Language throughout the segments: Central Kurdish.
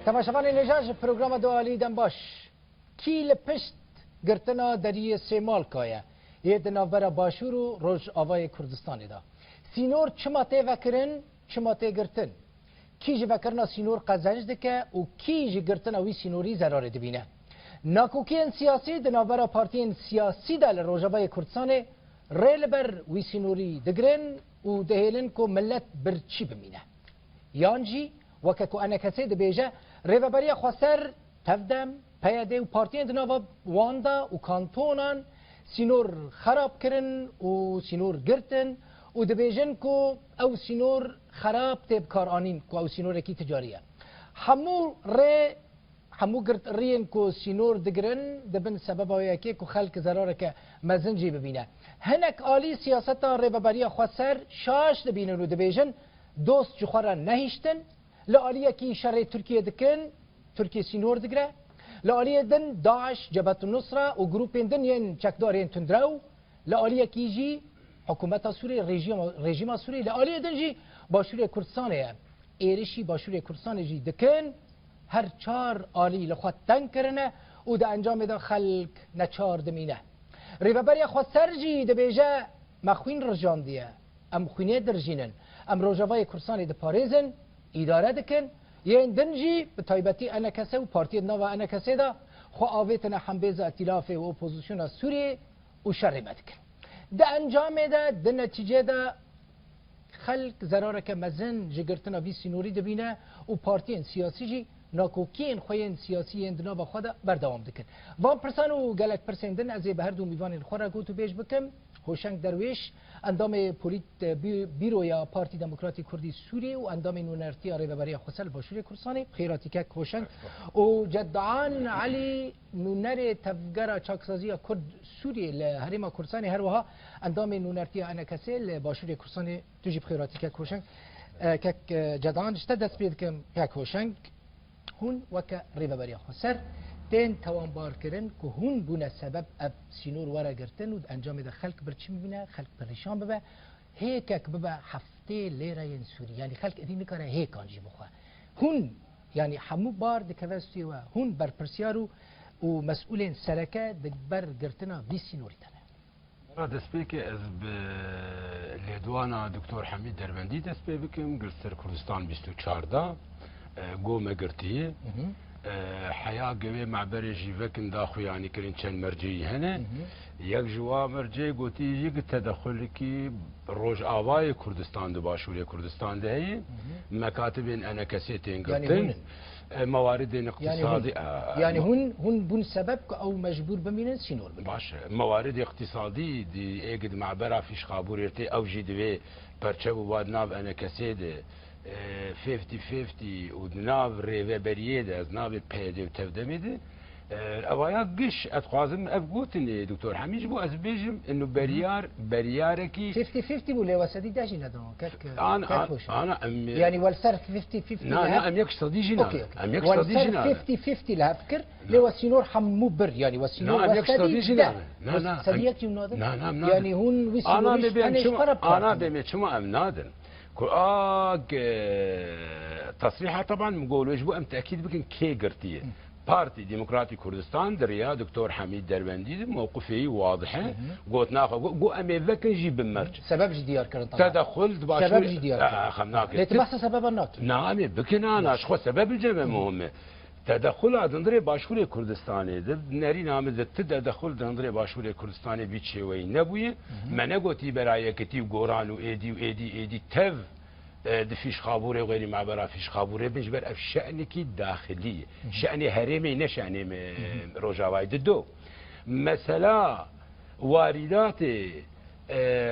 تماشاوان نجاج پروگرام دوالی دم باش کی لپشت گرتنا دری سیمال کایه یه دنابرا باشور و روش آوای کردستانی دا سینور چماته وکرن چماته گرتن کی جی وکرنا سینور قزنج دکه و کی جی گرتنا وی سینوری ضرار دبینه ناکوکین سیاسی دنابرا پارتین سیاسی دا لروجابای کردستانی ریل بر وی سینوری دگرن و دهیلن کو ملت برچی بمینه یانجی وککو انا کسی دبیجه ریوبریا خسر تفدم پیاده و پارتین دنوا واندا و کانتونان سینور خراب کرن و سینور گرتن و دبیجن کو او سینور خراب تب کار آنین کو او سینور کی تجاریه همو گرت رین کو سینور دگرن دبن سبب آیا که کو خلق ضراره که مزنجی ببینه هنک عالی سیاست ریوبریا خسر شاش دبینن و دبیجن دوست جخورا نهیشتن لعالیه کی شر ترکیه دکن ترکیه سینور دگره لعالیه دن داعش جبهت النصره و گروپین دن ین چکدارین تندرو لعالیه کی جی حکومت سوریه رژیم سوریه لعالیه دن جی باشوری کردستانه ایرشی باشوری کردستان جی دکن هر چار عالی لخواد تنگ کرنه و ده انجام ده خلق نچار دمینه ریوبریا خود سرجی ده بیجه مخوین رجان دیه ام خوینه درجینن ام روجاوای کردستان ده پاریزن اداره دکن یه دنجی به تایبتی انا کسه و پارتی نوا انا کسه دا خو آویتنا حنبیز ائتلاف و اپوزیسیون سوریه و شر مدکن ده انجام ده ده نتیجه ده خلق ضراره که مزن جگرتنا وی سینوری دبینه و پارتین سیاسی جی ناکوکین خوین سیاسی اندنا با خود بردوام دکن وان پرسان و گلک پرسندن از به هر دو میوان خورا گوتو بیش بکم هوشنگ درویش اندام پولیت بیرو یا پارتی دموکراتی کردی سوریه و اندام نونرتی ریوبریا خسل باشوری کردستانی خیراتی که هوشنگ و جدعان علی نونر تفگر چاکسازی کرد سوریه لحریم کردستانی هر وها اندام نونرتی انکسل باشوری کردستانی تجیب خیراتی که هوشنگ که جدعان اشتد دست بید که هوشنگ هون وک ریوبریا خسر تین توان بار کردن که هون بونه سبب اب سینور ورا گرتن و انجام ده خلق برچی میبینه خلق پریشان ببه هیک ببه هفته لیره این سوری یعنی خلق ادین نکاره هیک آنجی بخواه هون یعنی همو بار دکوستی و هون بر پرسیارو و مسئولین سرکه بر گرتنا وی سینوری تنه دست پی که از لیدوانا دکتر حمید دربندی دست پی بکم گرستر کردستان 24 گوم گرتیه حياة قوي معبر جيفكن داخو يعني كرين كان مرجي هنا يك جوا مرجي قوتي يك تدخلكي روج آواي كردستان دو باشوري كردستان ده هي مكاتبين انا كسيتين قلتين موارد اقتصادي يعني هن بن سبب او مجبور بمينن سينور باش موارد اقتصادي دي ايقد معبرة فيش خابور يرتي او جي دوي برچه واد ناف انا كسيده 50-50 و ناو ریوبریه ده از ناو پیده و تفده ده اوایا گش اتخوازم افگوتنی دکتر حمیج بو از بیجم انو بریاره کی 50-50 بو لواسدی داشی ندارم انا يعني والسر 50-50 لا ام يقصدي جنا ام يقصدي جنا 50-50 لها فكر لو السينور حمو بر يعني والسينور والسدي جنا لا صديقك ينادر لا يعني هون ويسينور انا بميت شو ام نادر تصريحها طبعا مقولوش بو ام تاكيد بكن كي قرتيه بارتي ديمقراطي كردستان دريا دكتور حميد دربندي موقفه واضحه قلت ناخذ قو امي فكن جيب المرج سبب جديار كرن تدخل سبب جديار خمناك لتبحث سبب النات نعم بكن انا شخو سبب الجمع مهمه تدخل دندري باشوری کردستانی ده نری نام ده تدخل دندري باشوری کردستانی بیچه وی نبویه من گویی برای کتی گوران و ایدی تف دفيش خابوره وغير معبرة فيش خابوره بنجبر اف شأنك داخلي شأن هرمي نه شأن روجاواي دو مثلا واردات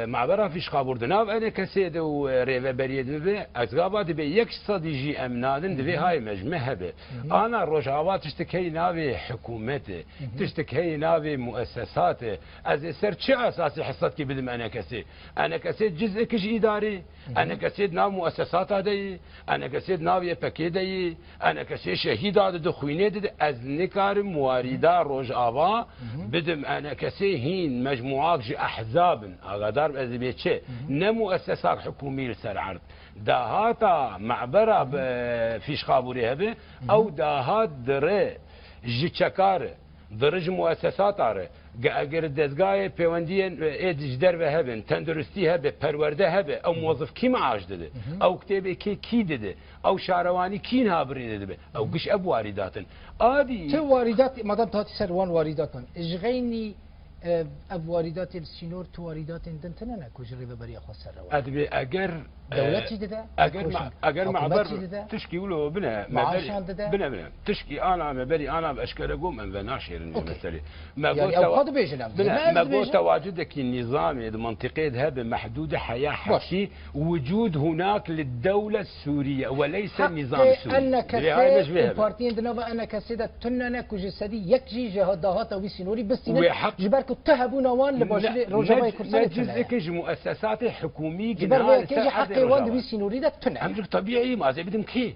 معبرة فيش خابور دناف انا كسيد و ريفبريه دبي اتغابات بي يك صديجي امنادن دبي هاي مجمعها به انا روجاوات تشتكي نافي حكومته تشتكي نافي مؤسساته از سر چه اساسي حصتك بدم انا كسيد جزء كش اداري انا كسيد ناف مؤسسات هدي انا كسيد نافي باكيدي انا كسيد شهيد هذا دخوينه از نكار مواردا روجاوا بدم انا كسيد هين مجموعات احزاب اقدار ازبي چه نه مؤسسات حكوميه لسر داهاتا معبره فيش خابوري هبه او داهات دره جيتشكار درج مؤسسات اره اگر دزگاه پیوندی ادجدر و هبن تندرستی هبه پرورده هبه او موظف کی معاش داده او کتاب کی داده او شهروانی کی نابری داده او گش اب وارداتن عادي تو واردات مادام تاتي سروان واردات من اجغيني اب واردات السينور تو واردات دنتنا كوجري ببريا خسر ادبي اگر دولتي ده اگر معبر تشكي ولو بنا بنا تشكي انا مبري انا باشكال قوم ان ناشر المساله ما قلت تواجدك النظامي المنطقي هذا محدود حياه حكي وجود هناك للدوله السوريه وليس النظام السوري انك بارتين دنا انك سيده تننا كجسدي يكجي جهادات وسينوري بس جبرك تهبون وان لباشر رجباي كرسي جزء مؤسسات حكوميه جناح وان بيسينوري ده تنع امر طبيعي ما زي بدهم كي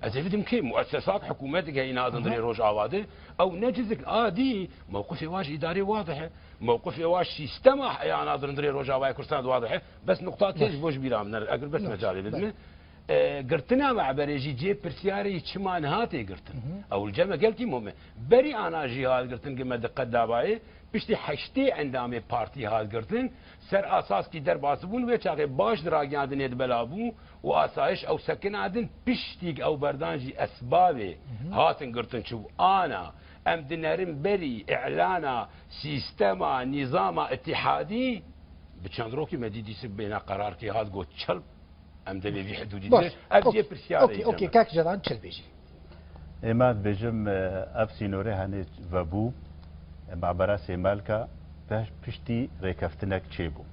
زي بدهم كي مؤسسات حكومتك هي نازل دري روج عواده او نجزك دي موقف واش اداري واضحه موقف واش سيستم يعني نازل دري روج عواده كرسان واضحه بس نقطات تيج بوش بيرام اقل بس مجالي بدنا قرتنا مع بريجي جي برسياري چمان هاتي قرتن او الجمع قلتي مهم بري انا جهاد قرتن قمه دقه داباي پشتی حشتی اندام پارتی حال گرتن سر اساس کی در باسبون و چاقه باش دراگیاندن ید بلابو و آسایش او سکن عدن پشتی او بردانجی اسباب هاتن گرتن چو آنا ام دنرم بری اعلانا سیستما نظام اتحادی بچند روکی مدیدی سب بینا قرار کی هات گو چل ام دبی بی حدودی ده ابجی پرسیاره اوکی کاک جدان چل بیجی اماد بجم افسینوره هنه وبو معبرة سيمالكا پشتی ریکفتنک چی بو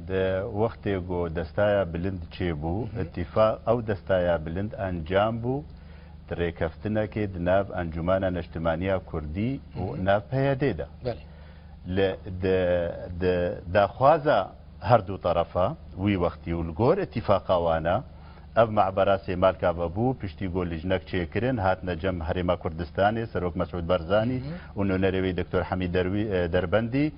ده وقتی گو دستایا بلند چی بو اتفاق او دستایا بلند انجام بو ده ریکفتنک دناب انجمانا اجتماعیه کردی و ناب پیاده ده ده خوازه هر دو طرفا وی وقتی و لگور اتفاقا وانا اف معبرة سيمالكا بابو پشتی گو لجنک چی کرن هات نجم حريمة كردستاني سروك مسعود برزاني ونو نروي دكتور حميد دربندي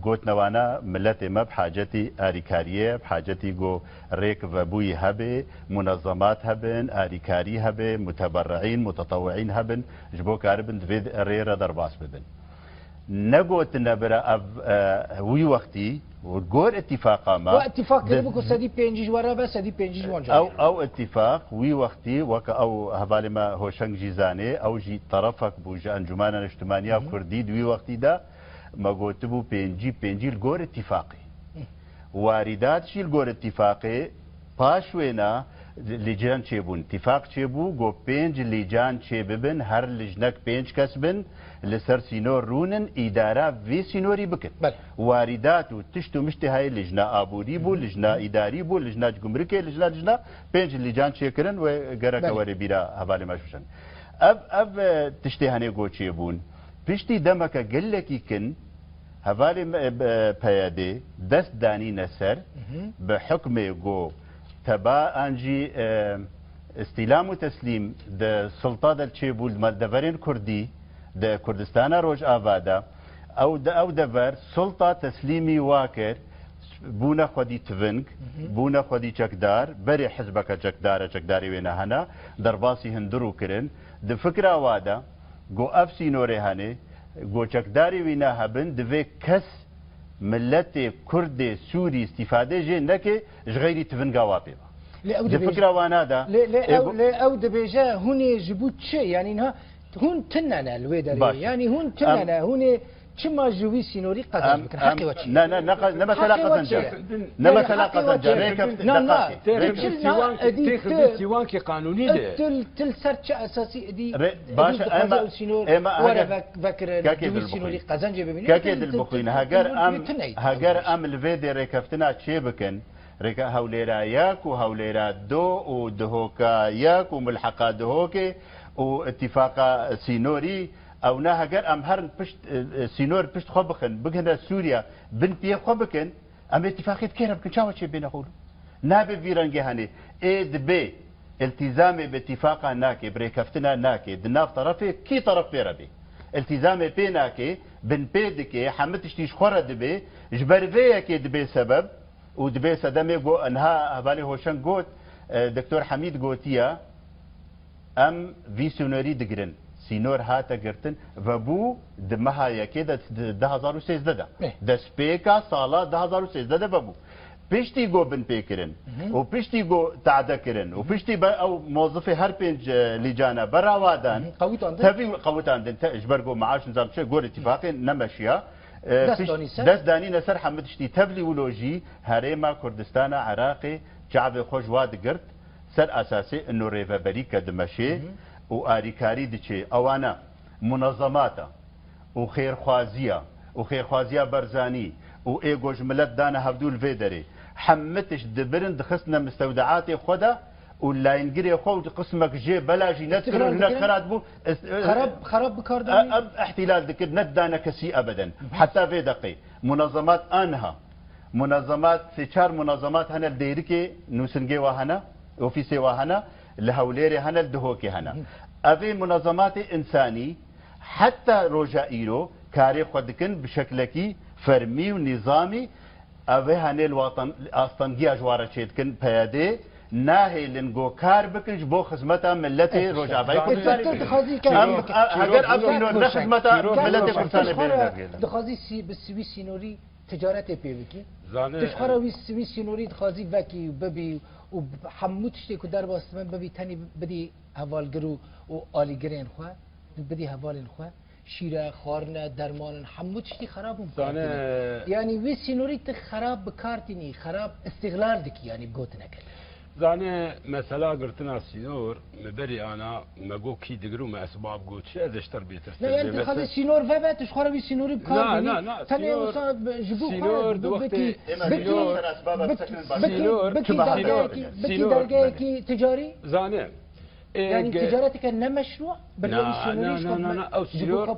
قوت نوانا ملتي ما بحاجتي آريكارية بحاجتي گو ريك بابوي هبه منظمات هبن آريكاري هبه متبرعين متطوعين هبن جبو كاربن دويد ريرا درباس بدن نقوت نبرا اف وي وقتي وجور اتفاقا ما واتفاق بكو سدي بينجي ورا بس سدي بينجي وانجا او اتفاق وي وقتي وك او هبالي ما هوشنگ جيزاني او جي طرفك بوجا انجمانا اجتماعيه كردي دوي وقتي دا ما قوتبو بينجي الجور اتفاقي واردات شي الجور اتفاقي باشوينا لجان چيبون اتفاق چيبو گو پنج لجان چيببن هر لجنك پنج كسبن لسر سينور رونن اداره في سينوري بكت واردات و تشتو مشتي هاي لجنه ابوري بو لجنه اداري بو لجنه جمركي لجنه پنج لجان چيكرن و گرك وري بيرا حوالي ماشوشن اب تشتي هاني گو چيبون پشتي دمك گلكي كن حوالي پياده دست داني نسر بحكم گو تبا انجي استلام وتسليم د سلطه د چيبول مالدفرين كردي د كردستان روج آبادا او دفر سلطه تسليمي واكر بونا خودي تفنك بونا خودي چكدار بري حزبك چكداري وينا هنا درباسي هندرو كرن د فكره وادا گو اف سينوري هاني گو چكداري وينا هبن دفي كس ملت كرد سوري استفاده جي نكي غيري تفنقا وابي الفكره وانا دا لا او دبيجا هوني جبوت شيء يعني انها هون تننا الويدري يعني هون تننا هوني كما جوي سينوري قدم يمكن حقي وجهي لا مثلا قزنجر مثلا قزنجر سيوان كي قانوني ده تل سرچ اساسي دي باشا اما ورا فكر جوي سينوري قزنجر ببيني كاكيد البخوين هاجر ام الفيدي ريكفتنا تشي بكن ريكا هوليرا ياك وهوليرا دو ودهوكا ياك وملحقا دهوكي واتفاقا سينوري او نه اگر ام هر پشت سينور پشت خو بخن بگنه سوريا بنتي خو بكن ام اتفاقيت كيرب كن شاو شي بين اقول نابي فيرنجي هاني ايد بي التزامي باتفاقا ناكي بريكفتنا ناكي دناف طرفي كي طرف بيربي التزامي بيناكي بن بيدك حمد تشتيش خورة دبي جبرفية كي دبي سبب ودبي سدمي جو انها هبالي هوشن قوت دكتور حميد قوتيا ام فيسيونري دقرن سينور هاتا قرتن وبو دمها يكي ده 2013 ده سبيكا صالة 2013 وبو پشتی گو بن پیکرن و پشتی گو تعده کرن و پشتی او موظفی هر پنج لیجانه براوادن تبی قوتان دن اجبر گو معاش نظام چه گور اتفاقی نمشیا دست دانی نسر حمد شتی تبلی ولوجی هریما کردستان عراقی شعب خوش واد گرت سر اساسی انه ریفبری کدمشه و آریکاری دچه اوانا منظماتا و خیرخوازیا برزانی و ایگوش ملت دانا هفدول فيدري حمتش دبرن دخسنا مستودعات خدا ولا ينقري خود قسمك جي بلاجي نذكر هناك خرات بو خراب بكارداني احتلال ذكر ندانا كسي ابدا حتى في دقي منظمات انها منظمات سيشار منظمات هنا الديركي نوسنجي وهنا اوفيسي وهنا لهوليري هنا الدهوكي هنا افي منظمات انساني حتى روجائيرو كاري خدكن بشكلكي فرمي ونظامي اوه هنه الوطن استنگی اجواره چید کن پیاده ناهی لنگو کار بکنش بو خدمتا ملت روجابای کردستان اگر افینو نه خدمتا ملت کردستان بیرون دخوازی بسوی سینوری تجارت پیوکی تشخرا وی سینوری دخوازی وکی و ببی و حمود شتی که در باستمن ببی تنی بدی حوالگرو و آلیگرین خواه بدی حوالین خواه شیره خارنه درمان حمود شتی خراب يعني وي سينوريت خراب بكارتيني خراب استغلال دك يعني بقوت نكل زانه مثلا قرتنا سينور مبري انا ما كي دقرو ما اسباب قوت شي از اشتر بيتر لا يعني خذ سينور فبات شخرا وي سينوري بكارتيني لا سينور دوقتي سينور درجه تجاري زانه يعني تجارتك انها مشروع لا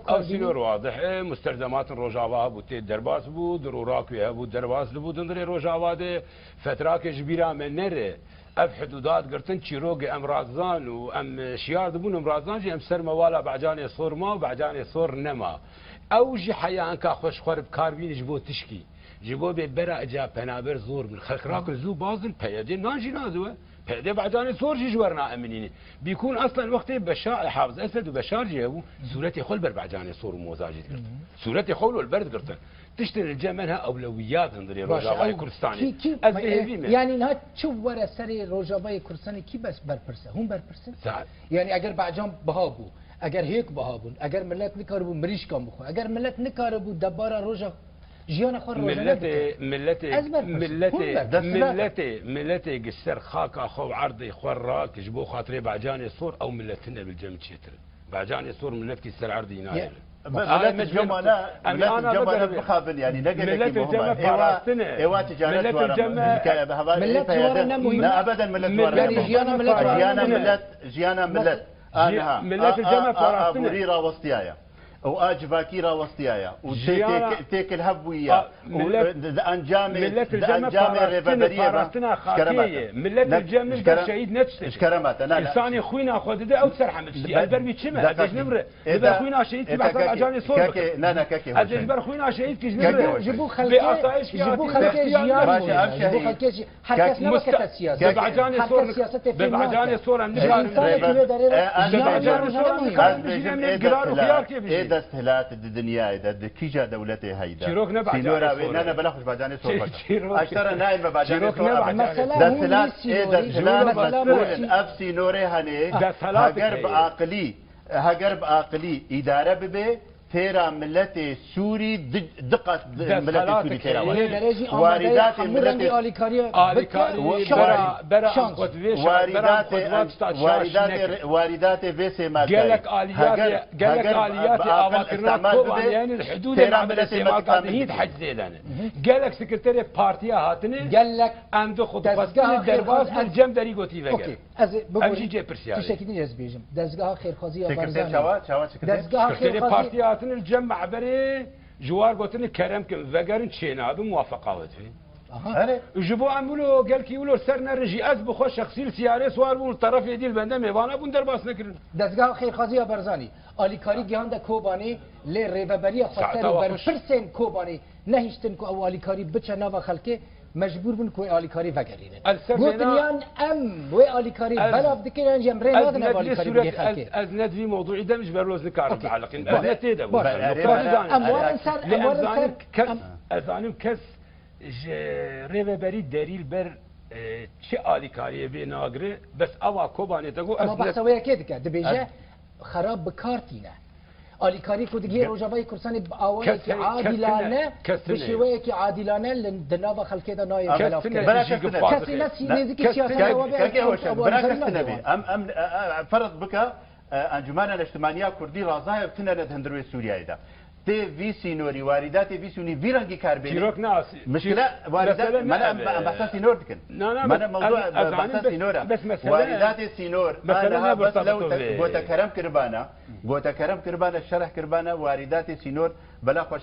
او سينور واضح مستلزمات الرجاوه بوتي درباس بو دروراك بو درباس بو دندري رجاوه فتراك جبيره من نره اف حدودات قرتن تشيروغ امرازان وام شيار دبون امرازان جي ام سر موالا بعجاني صور ما وبعجاني صور نما او جي حيان كا خوش خرب كاربين جبو تشكي جبو ببرا اجا بنابر زور من خلق راك زو بازن بيدي ناجي نازوه هذا بعداني صور جوارنا امنيني بيكون اصلا وقت بشار حافظ اسد وبشار جابوا سورتي خل بعداني صور موزاجي قرت سورتي خول والبرد قرت تشتري الجملها اولويات نظري روجاباي كردستاني يعني نها تشوف ورا سري روجاباي كردستاني كي بس بربرسه هم بربرسه يعني اگر بعجام بهابو اگر هيك بهابون اگر ملت نكاربو مريش كان بخو اگر ملت نكاربو دبارا روجا جيانا خور ملتي قسر خاكا خو عرضي خورا كجبو خاطري بعجاني صور او ملتنا بالجم تشتر بعجاني صور ملت كسر عرضي نايل ملت الجمعة بخابل يعني ملت الجمعة فارستنا ايوا تجارات ملت ورا لا ابدا ملت ورا جيانا ملت انا ملت الجمعة فارستنا ابوريرا وسطيايا واجباكي راوستيايا وتيك الهبويه انجام ملت الجامع فارستنا خاكيه ملت الجامع شهيد نفسه اشكرمت انا انساني خوينا خدده او تسرح متشتي البربي تشمه ادج نمره اذا خوينا شهيد بحسب اجاني صور لا كاكي ادج بر خوينا شهيد كيش نمره جيبوا خلكي جيبوا خلكي حركه نبكه السياسه بعجاني صور بعجاني صور عندك استهلات الدنيا اذا كيجا دولتي هيدا شيروك نبع سينورا انا بلاخش بعداني صور اشترى نايل بعداني صور مثلا استهلات اف سينوري هني هقرب عقلي اداره ببي تيرا ملتي سوري دقة ملتي سوري تيرا واردات ملتي واردات فيسي ما قالك آليات آواكرنا كوبان يعني الحدود العمل سيماكان هيد حج زيدانه قالك سكرتيري بارتيا هاتني قالك عنده خطبتنا الدرباس الجم دري قوتي فقر اوكي از امشي جي برسياري تشكيني جزبيجم دزگاه خيرخوازي برزاني دزگاه خيرخوازي الجمع بري جوار قلتني كرم كم فقرن شينا هذا موافقة وتفي جبو عملو قال كي ولو سر نرجي از بخو شخصي سياره سوار بون طرف يديل بنده میوانه بون در باس نکرن دزگاه خیرخوازی برزانی آلیکاری گیانده کوبانی لی ریببری خاطر بر فرسن کوبانی نهیشتن کو او آلیکاری بچه ناو خلکه مجبور بون کوی آلیکاری وگرینه گوتنیان ام و آلیکاری بلاف دکرن جمره نادن آلیکاری بگی خلکه از ندوی موضوعی دمش برلوز نکارم تعلقین از نتیده اموال سر از آنیم کس ریببری دلیل بر چه آلیکاریه بی ناگره بس اوا کوبانی تگو اما بحثویه که دکه دبیجه خراب بکارتینه آلیکاری کو دیگه روجاوی کورسانی با آوایی که عادلانه بشویه که عادلانه لندناو خلکه دا نای بلاف کسی نسی نزدیک سیاست نبی ام فرض بك انجمان الاجتماعيه كردي رازاي بتنند هندروي سوريا ده تي في سينوري واردات في سوني فيرانجي كاربيني شيروك ناس مشكله واردات ما بحث سينور دكن ما موضوع بحث سينور واردات سينور انا بس لو بوتا كرم كربانا الشرح كربانا واردات سينور بلا خوش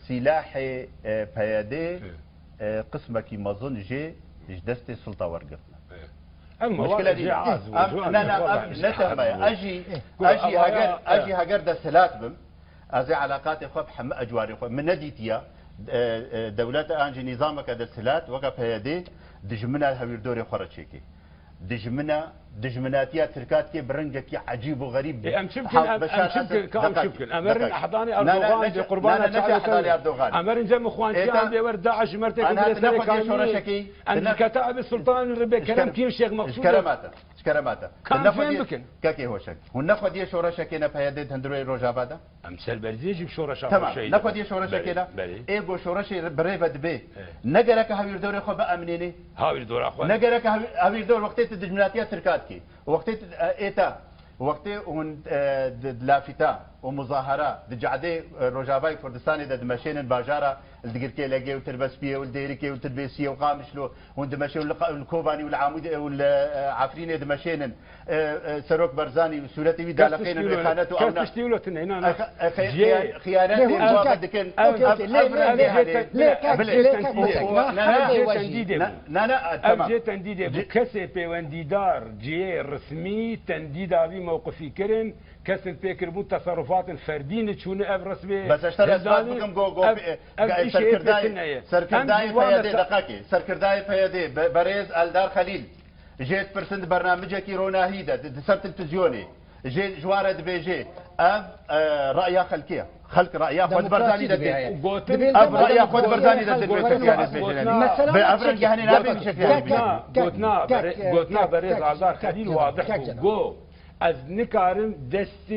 سلاح بيادي قسمك مظن جي دست السلطه ورقتنا المشكله دي لا اجي هاجر دستلات بم ازي علاقات خو بحم اجواري خو من نديتيا دولت انجي نظامك دستلات وقف هيدي دجمنا الهوير دوري خرچيكي دجمناتيا تركات كي برنجك عجيب وغريب امشبكن امر احضاني اردوغان بقربان امر جم اخوان بيور داعش مرتك ان كتاب السلطان الربي كلام كيف الشيخ مقصود شكرماتا كاكي هوشك ونخد يا شورشكينا بهيدت هندروي روجابادا امثال برزيج بشورش تمام نخد يا شورشكينا ايغو شورشي بريفد بي نقرك هاوير دوري خو بامنيني هاوير دور اخوان نقرك هاوير دور وقت الدجمناتيا تركات كي وقت ايتا وقت لافتا ومظاهره دجعدي روجاباي كردستاني دمشين باجاره الدقركي لاقي وتربسبيه والديركي وتربيسيه وقامشلو وندمشي الكوباني والعامود والعفريني دمشين سروك برزاني وسورتي ودالقين الخانات وانا كاستيولو تنينا خيانات واحد كان لا تنديد كسي بيونديدار جي رسمي تنديد ابي موقفي كرن كسر فكر بو تصرفات فردين تشون ابرس به بس اشترى اسبابكم جو سركرداي فيدي دقاقي سركرداي فيدي بريز الدار خليل جيت برسند برنامجك روناهيدا سر تلفزيوني جي جوارد بيجي اب رايا خلق رايا خود برزاني دبي اب رايا خود برزاني مثلا بافرج يعني نابي بشكل قوتنا بريز الدار خليل واضح جو از نکارم دست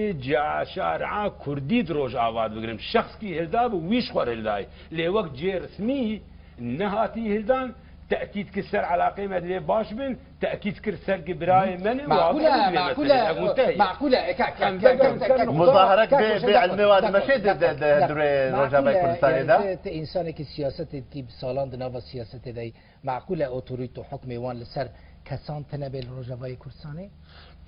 شارعه کردی دروج آواد بگیرم شخص کی هلداب ویش خور هلدای لی وقت جی رسمی نهاتی هلدان تأكيد كسر علاقة مدري باش بن تأكيد كسر كبراي من معقولة مظاهرات بيع المواد ماشي دري رجاء كردستاني ده انسان كي سياسة كي سالان دناوا سياسة داي معقولة اوتوريتو حكم وان لسر كسان تنبل رجاء كردستاني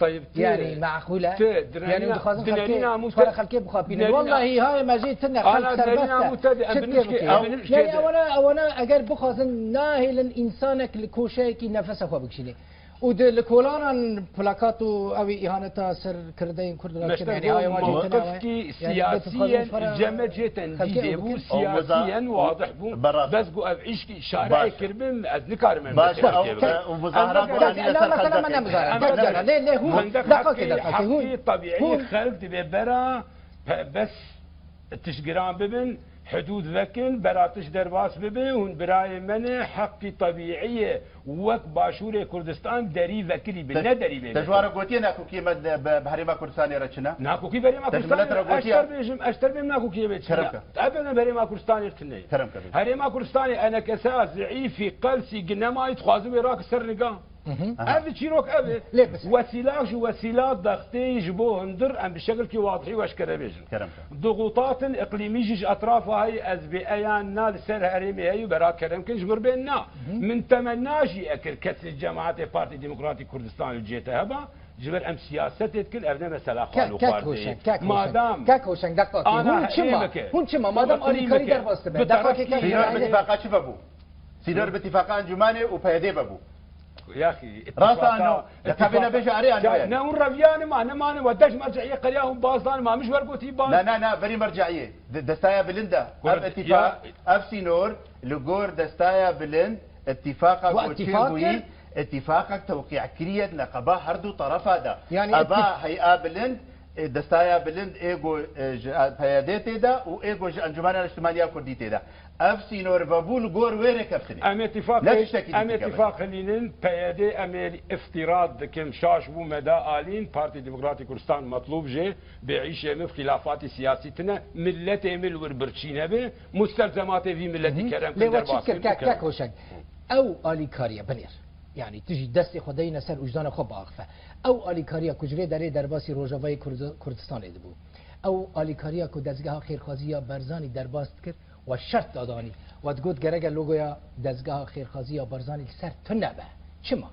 طيب يعني معقولة يعني دخازن خلكي بخابين والله هاي ما جيتنا خلق سربسة يعني اولا اگر بخازن ناهل انسانك لكوشيك نفسه خو بكشيني ودلكولان بلاكاتو اوي اهانتا سر كردين كردلات يعني هاي موقف كي سياسيا جمجه تنديد بو سياسيا واضح بو بس قو عيش كي شارع كربم از نكار من ومظاهرات لا مثلا ما مظاهرات ليه هو دقيقه هو طبيعي خلق ببرا بس تشجران ببن حدود ذكن براتش درباس ببي هون براي من حق طبيعيه وك باشور كردستان دري ذكري بنا دري بي تجوار قوتي ناكو كيما بحريما كردستاني رچنا ناكو كي بريما كردستاني اشتر بيم ناكو كي بيت ابدا بريما كردستاني رتني هريما كردستاني انا كساس ضعيف في قلسي قنما يتخازو وراك سرنقا هذا تشيروك ابي وسيلات ضغطي يجبوه هندر ام بشكل كي واضحي واش كربيجن ضغوطات اقليميه جيج اطرافها هي ازبيان نال سر هريمي هي برا كلام كنجمر بيننا من تمناجي اكل كتل الجماعات بارتي ديمقراطي كردستان الجيتا هبا جبر ام سياسات كل ابنا مثلا خالو قاردي مادام كاكوشن دقاقي هون شما مادام الي كاري درباست دقاقي كاكي اتفاقات شبابو سينور باتفاق انجماني وبيدي بابو يا اخي راسا انه كابينا بيجاري انا نون رفيان ما وداش مرجعيه قرياهم باصان ما مش ورقوتي باص لا بري مرجعيه دستايا بلندا اب اتفاق اب سينور لغور دستايا بلند اتفاقك اتفاقك توقيع كريت نقبا هردو طرف هذا يعني ابا هيئه بلند دستايا بلند ايجو بياديتي دا وايجو انجمان الاجتماعيه كرديتي دا اف سينور بابول غور ويري كابتني ام اتفاق لينين بيادي ام افتراض كم شاش بو مدى الين بارتي ديمقراطي كردستان مطلوب جي بعيش في خلافات سياسيتنا ملت امل وربرشينه به مستلزمات في ملتي كلام كدر كاك وشك او اليكاريا بنير يعني تجي دستي خدينا سر وجدان خو باغفه او اليكاريا کجری دره درباسی روجاوای کردستان دبو او اليکاريا کو دزگاه خیرخوازی برزانی درباست کرد و شرط دادانی و تقول گرگ لوگویا دزگاه خیرخوازی برزانی سر تنبه چما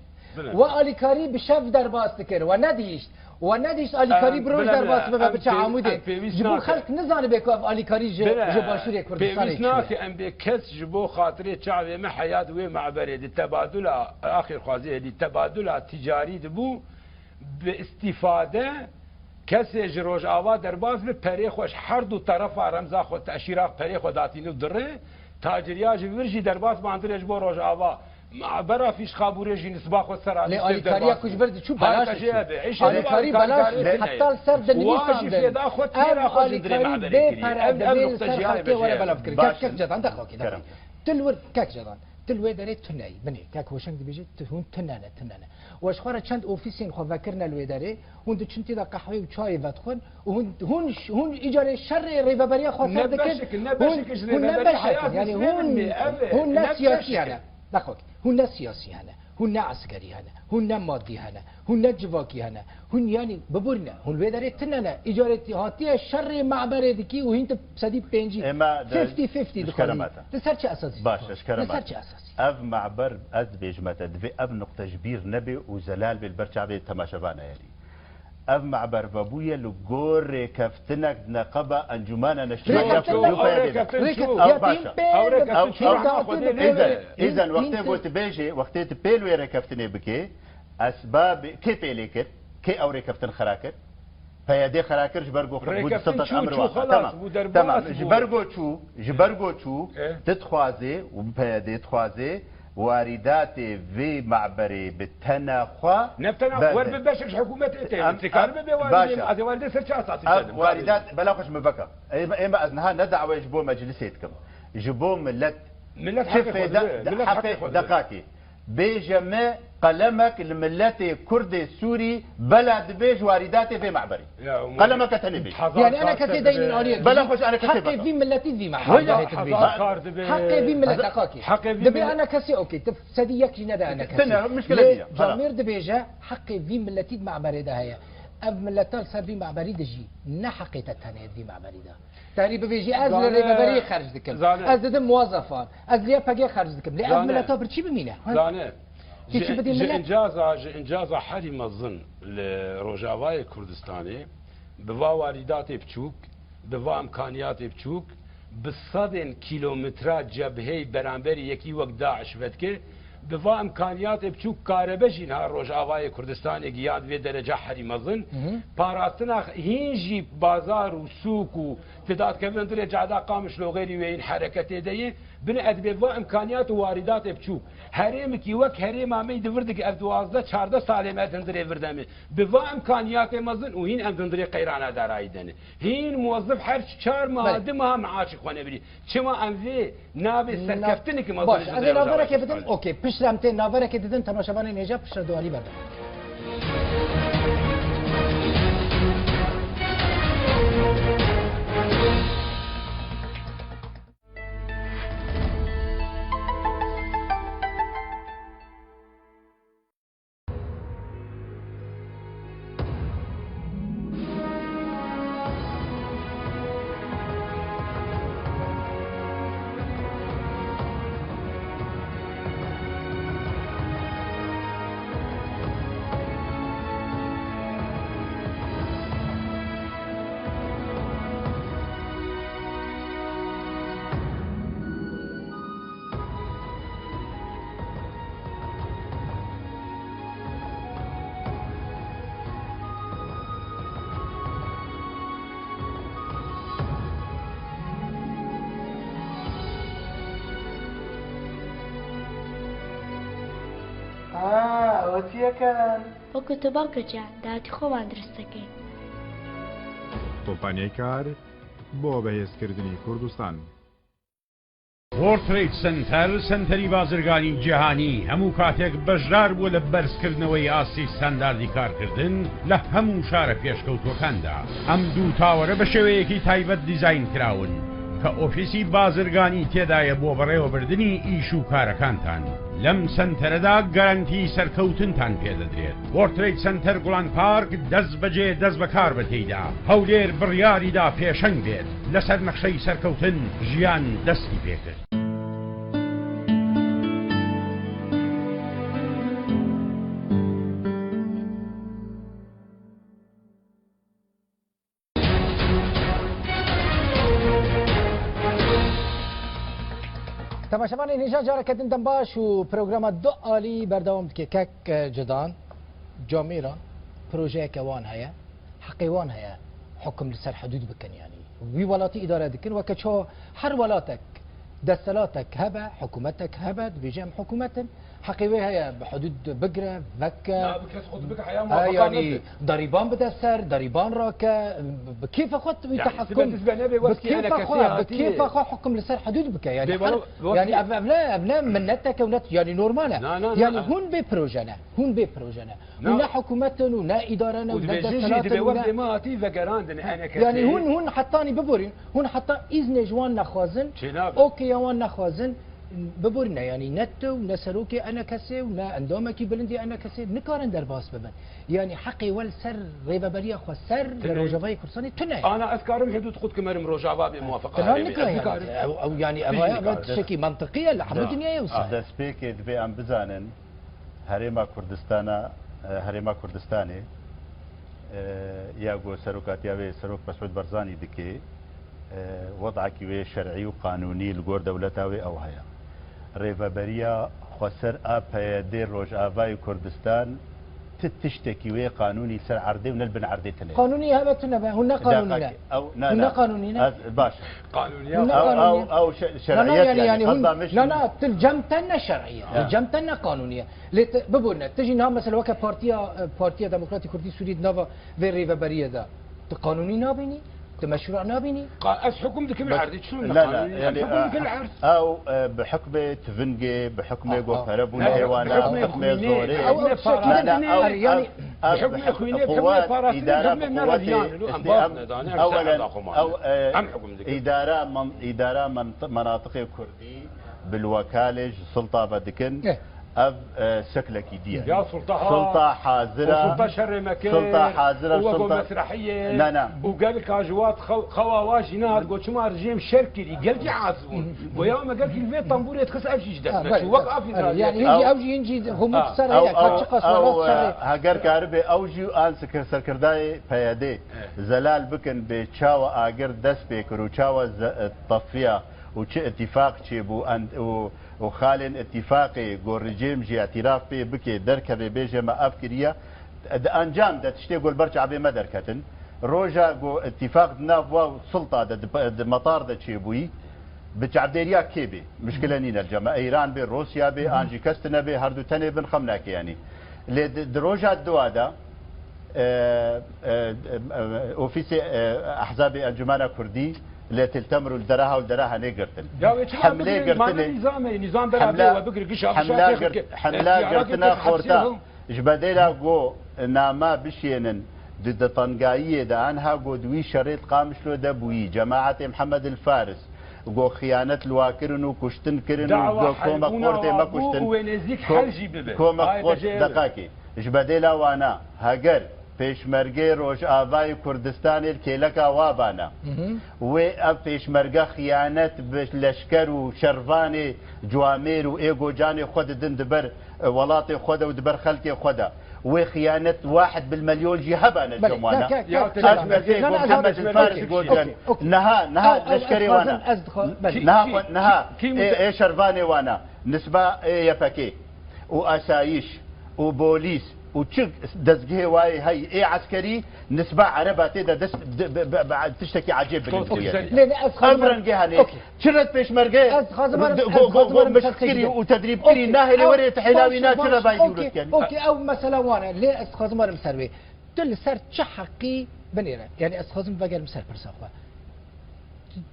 و اليکاری بشف درباست کرد و ندیشت اليکاری بروج درباست به بچه عموده جبو خلق نزانه بکو اليکاری جباشوری کردستان پیوسنا که ام بکس جبو خاطره چاوی ما حیات و معبره دی تبادل آخر خوازی دی تبادل تجاری دبو به استفاده کسی جروج آوا درباز به پری خوش هر دو طرف رمزا خود تأشیراق پری خوداتینو دره تاجریاج ورجی درباز باندرش بو روج آوا برا فيش خابوري جي نسبا خو سرا لي اليكاريا كوش برد شو بلاش اليكاري بلاش حتى السر دنيش واجي دا خو تيرا خو جندري مع بالكري ام نقطه ولا بلا فكر كاك جدان دخلوا كده تلور كاك جدان تلوي دري تناي بني كاك وشنگ بيجي تهون تنانه واش خورا چند اوفيسين خو فكرنا لوي دري هوند چنتي دا قهوه و چاي ودخون هون ايجار شر ريفابريا خو سر دكن يعني هون ناس سياسي هنا دخلوا هون سياسي هنا هون عسكري هنا هون مادي هنا هون جواكي هنا هون يعني ببورنا هون بيداري تننا اجارتي هاتي شر معبر دكي وهنت بسدي بينجي 50 دخل تسرچ اساسي باش اشكرا تسرچ اساسي اف معبر از بيجمت دفي اب نقطه كبير نبي وزلال بالبرشعبي تماشبانا يعني اف معبر بابويا لغور كفتنك نقبه انجمان نشتغل اذا وقت قلت بيجي وقت تبيل وير كفتني بكي اسباب كي بيليكت كي اوري كفتن خراكر فيدي خراكر جبرجو خبود سلطه امر واقع تمام جبرجو شو تتخوازي وبيدي تخوازي واردات في معبري بالتناخوا نبتنا ور ببشكش حكومه انت كان بواردات واردات سرچ واردات بلاقش مبكر اما ازنها ندعوا يجبوا مجلسيتكم جبوا ملت حق دقاقي بجمع قلمك الملتي كردي سوري بلد بيج واردات في معبري قلمك تنبي يعني انا كتدين الاريك بلا خوش انا كتب حقي في ملتي في معبري حقي في ملت دقاقي دبي انا كسي اوكي تفسدي يكشي ندا انا كسي مشكله جامير دبيجا حقي في ملتي معبري ده هي اب ملتال صار في معبري دجي نحقي تتنه في معبري ده تقريبا بيجي از لريبري خرج دكم از دم موظفان از ليا باجي خرج دكم لي اب ملتال برشي بمينه انجاز حرم الظن لروجاوای کردستانی بوا واردات بچوک بوا امکانیات بچوک بصدن کیلومترات جبهه برانبر یکی وقت داعش ودکه بوا امکانیات بچوک کاربجین ها روجاوای کردستانی گیاد و درجه حرم الظن پاراستنا هینجی بازار و سوق و تداد كمان دري جعدا قامش لو غيري وين حركته دي بن ادب امكانيات وواردات بچو هرمكي وك هرم امي دفردك افدوازده 14 سال ما دندري فردامي بوا امكانيات مزن وهين ام دندري قيرانا دارايدن هين موظف هر 4 ماده معاش خونه بري چما ام في نابي سركفتنك مزن باش انا نظرك بدن اوكي بشرمت نظرك ددن تماشابان نجا بشر دوالي برد ئەوەتیەکەن وەکو تۆ باوکەجیان داهاتی خۆمان دروستەکەین. کۆمپانیای کار بۆ بەهێزکردنی کوردستان. وۆرڵد ترێید سنتەر سنتەری بازرگانی جیهانی هەموو کاتێک بەشدار بووە لە بەرزکردنەوەی ئاستی ستانداردی کارکردن لە هەموو شارە پێشکەوتوەکاندا. ئەم دوو تاوەرە بە شێوەیەکی تایبەت دیزاین کراون کە ئۆفیسی بازرگانی تێدایە بۆ بەڕێوەبردننی ئیش و کارەکانتان. لەم سنتەرەدا گەرانتی سەرکەوتنتان پێدەدرێت. وۆرڵد ترێید سنتەر گوڵان پارک دەست بەجێ دەست بەکار بەتێیدا هەولێر بڕیاریدا پێشەنگ بێت لەسەر نەخشەی سەرکەوتن ژیان دەستی پێکرد. تماشاوانی نیجان جارە کردن باش و پروگرام دو عالی بەردەوام دکێ کەک جدان جامیرا پروژەیەکە وان هەیە حەقی وان هەیە حکم لەسەر حدود بکەن ینی وی وڵاتی ئیدارە دکن وەکە چۆ هەر وڵاتێک دەسەلاتێک هەبە حکوومەتێک هەبە بێژەم حکوومەتن حەقی وێ هەیە بە حدود بگرە وەکە ینی دەریبان بدە سەر دەریبان ڕاکە بکیفە خۆت تحکم بکیفە خۆ حکم لەسەر حدود بکە ینی ئەبنە منەتەکە ونەت ینی نۆرمالە ینی هون بێ پرۆژەنە هون بێ پرۆژەنە ونا حکوومەتن و نا ئیدارەنە ینی هون حتانی ببورین هون حتا ئیزنێ جوان نەخوازن ئۆکە یاوان نەخوازن ببورنە ینی نەتە و نەسەرۆکی ئەنە کەسێ و نا ئەندامێکی بلندی ئەنە کەسێ نکارن دەرباس ببن ینی حەقی وەل سەر ڕێبەبەریە خۆ سەر لە ڕۆژاوای کوردستانی تونە ئانا ئەسکارم هێدوت خودت کەمەرم ڕۆژاوا بێ موافقە ئەو ینی ئەوە شتێکی منطقیە لە هەموو دنیای وسا دەستپێکێ دەبێ ئەم بزانن هەرێما کوردستانە هەرێما کوردستانێ یا گۆ سەرۆکاتیاوێ سەرۆک مەسعود بەرزانی دکێ وەضعکی وێ شەرعی و قانونی لەگۆر دەولەتاوێ ئەو هەیە ڕێڤەبەریە خۆسەر ئاپەیەدێ ڕۆژئاوای کوردستان تشتێکی وێ قانونی سەر عەردێ و نەلبن عەردێتە لێ قانونی هەبەتونە بە هون نەقانونیە هون نەقانونیە باش ئەو شەرعیەت نا جەمتەنە شەرعیە جەمتەنە قانونیە لێ ببوونە تژی نا مەسەلە وەکە پارتیا دەموکراتی کوردی سووریت ناوە وێ ڕێڤەبەریەدا تو قانونی نابینی مشروع نابيني اس حكم دك العرض شو لا يعني او بحكم تفنجي بحكم غوفربون حيوانات بحكم زوري او يعني بحكم اخويني بحكم فرات اولا او اداره مناطق كردي بالوكالج سلطه بدكن اف شكلك دي يا سلطه حاضره سلطه شر مكان سلطه حاضره سلطه مسرحيه لا وقال لك اجوات خواواش هنا قلت شو رجيم شركي قال لي عازبون ويوم قال لك البيت طنبور يتخس ابشي جدك وقف يعني يجي اوجي ينجي هم كسر هيك كاتشقص هاجر كاربي اوجي ان سركرداي بيادي زلال بكن بتشاوا اجر دس بكرو تشاوا الطفيه وش اتفاق تشيبو وخالن اتفاقي جو رجيم جي اعتراف بي بكي دركه بيجي ما افكريه انجام ده تشتي قول برجع بما دركتن روجا جو اتفاق نافوا سلطه ده مطار ده تشيبوي بتعبديريا كيبي مشكله نينا الجماعه ايران بي روسيا بي انجي كستنا بي هردو تاني بن خمناك يعني لدروجا الدواده اوفيسي احزاب انجمن كردي لا تلتمروا الدراها والدراها نيجرتن حملة قرتنا نظام بلا وبقر قش حملة قرتنا خورتا جبديلا جو ناما بشينن ضد طنقاية دا عنها جو دوي شريط قامشلو دبوي جماعة محمد الفارس جو خيانة الواكرن وكشتن كرن وجو كوما قورتي ما كشتن ونزيك حلجي ببه كوما قورت دقاكي جبديلا وانا هاجر پێشمەرگەی ڕۆژئاوای کوردستانی کێلەکە وابانە وێ ئەم پێشمەرگە خیانەت لەشکەر و شەڕڤانێ جوامێر و ئێگۆجانێ خۆ ددن دبەر وڵاتی خۆدە و دبەر خەڵکی خۆدە وێ خیانەت واحد بالمليون جي هبانە جوانە نها لەشکەری وانە نها شەڕڤانێ وانە نسبە یەپەکێ و ئاسایش و بۆلیس وتشك دزجه واي هي اي عسكري نسبة عربة تدا دس تشتكي عجيب بالنسبة لأن خبرن جهني شرت بيشمرجة مشكري وتدريب كري ناهي لوري تحلاوي ناشرة بايدولك يعني اوكي او مثلا وانا ليه استخدم مرة مسروي تل سر حقي بنيرة يعني استخدم بقى المسر برساخوا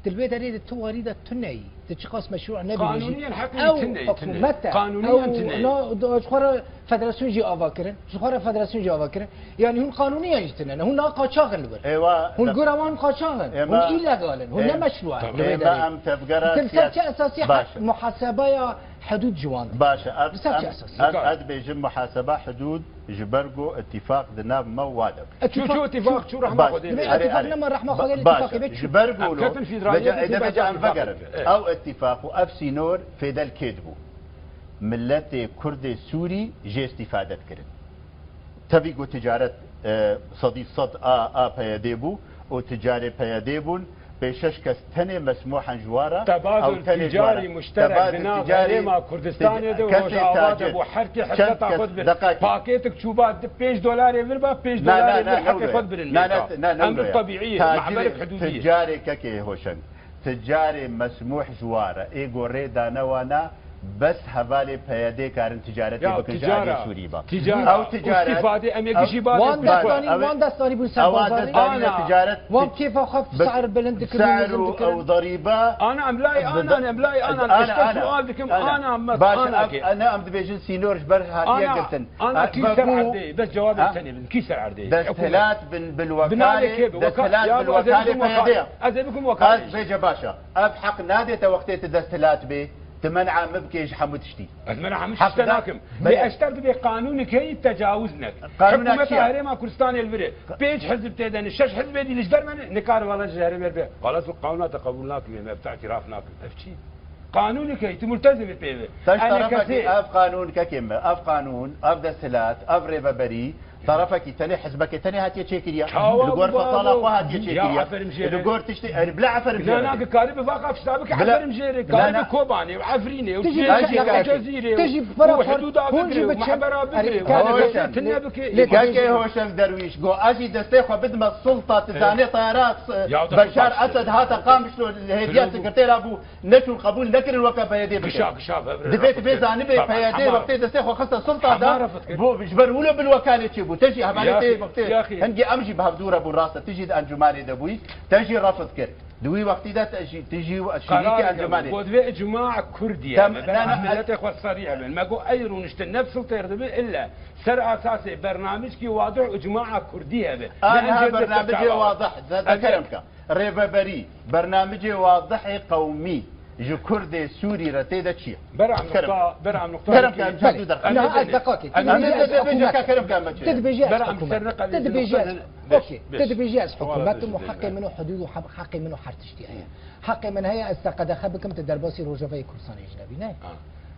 تلبي داري تواريدا تني تشخص مشروع نبي قانونيا حقي تني متى قانونيا تني او شخورة فدراسيون جي افاكرن شخورة فدراسيون جي افاكرن يعني هون قانونيا يجتنن هون قاچاغن لبر ايوا هون قراوان قاچاغن هون إيلاغالن هون مشروع ايوا ام تفقرا تمسك اساسي محاسبه يا حدود جوان باشا اد بيجم محاسبه حدود جبرجو اتفاق دناب موادب شو اتفاق شو رح ناخذ اتفاق لما رح ناخذ الاتفاق جبرجو اذا بجا عن فقر او اتفاق وافسينور فيدل كيدبو ملت كرد سوري جي استفادت كرن تبيقو تجارت صدي صد بيديبو وتجاري بيديبون بشش كس تنه مسموحا جوارا تبادل تجاري مشترك بين مع كردستان ده وجاوات ابو حركه حتى تاخذ باكيتك شوبات $5 يفربا $5 حتى ياخذ بالنسبه امر طبيعيه مع ملك حدوديه تجاري ككي هوشن تجاري مسموح جوارا ايغو ريدا نوانا بس هبالي بيادي كارن تجارتي بكجاري سوري با او تجاره استفاده ام يجي بعد وان دستاني بنسبه بازاري انا تجاره وان كيف اخف سعر بلند سعر او ضريبه انا املاي انا اشتغل سؤال بكم انا ام دبيجن سينور برها يا قلتن انا كيسر عردي بس جواب الثاني كيسر عردي دستلات بالوكاله دستلات بالوكاله بيادي ازي بكم وكاله بيجا باشا ابحق نادي وقتي دستلات به تمنع مبكيش حمود تشتي المنع مش تناكم بأشترط بقانونك هي تجاوزنك قانونك هي ما كردستان البري بيج حزب تيدن الشش حزب دي ليش درمن نكار والله جهري مربي خلاص القانون تقبلناك ما بتاع اعترافناك افشي قانونك هي ملتزم بيه انا كثير اف قانون ككمه اف قانون اف دسلات اف ريبه بري طرفك تاني حزبك تاني هاتي تشيكريا الغرفه طالق وهاتي تشيكريا الغور تشتي بلا عفر مجيري لا كاري بفاقه في حسابك عفر مجيري كاري كوباني وعفريني وجزيري تجي برا حدود افريقيا ومحبره بكري كاكي هو شيخ درويش جو اجي دستيخو بدم السلطه تزاني طيارات بشار اسد هذا قام شلو الهديه سكرتير ابو نشو القبول نكر الوقت بيدي كشاف دبيت بيزاني بيدي وقت دستيخو خص السلطه ده بجبروا له بالوكاله تجي هبالتي وقتي هنجي امشي بهبدوره ابو راسه تجي انجماني دبوي تجي رفض كر دوي وقتي ده تجي شريكي انجماني ودوي اجماع كردي ملت اخوه صريح ما جو ايرون نشت نفس الطير الا سر اساسي برنامجك واضح اجماع كردي هذا انا برنامجي واضح هذا كلامك ريبري برنامجي واضح قومي جو كردي سوري رتيدا تشي برعم نقطة كرم كان جدو درقاء لا دقائق تدبيجاز حكومات محقق منه حدود وحقق منه حرتشتي حق من هي استقد خبكم تدرباسي روجافي كورسان اجنبي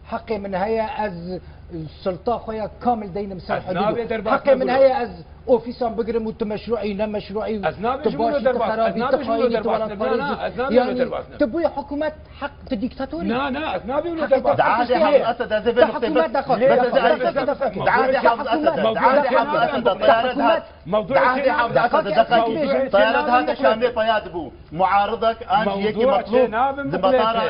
حق من هي از السلطه خويا كامل دين مسار حدود حق من هي از اوفيسان بقرم مشروعي لا مشروعي تباشي خرابي يعني تبوي حكومات حق الديكتاتوري لا اذنابي ولا درباس عادي حافظ اسد هذا في نقطه عادي حافظ اسد عادي حافظ اسد طيارات عادي حافظ اسد دقائق طيارات هذا شامي طياد بو معارضك انت يكي مطلوب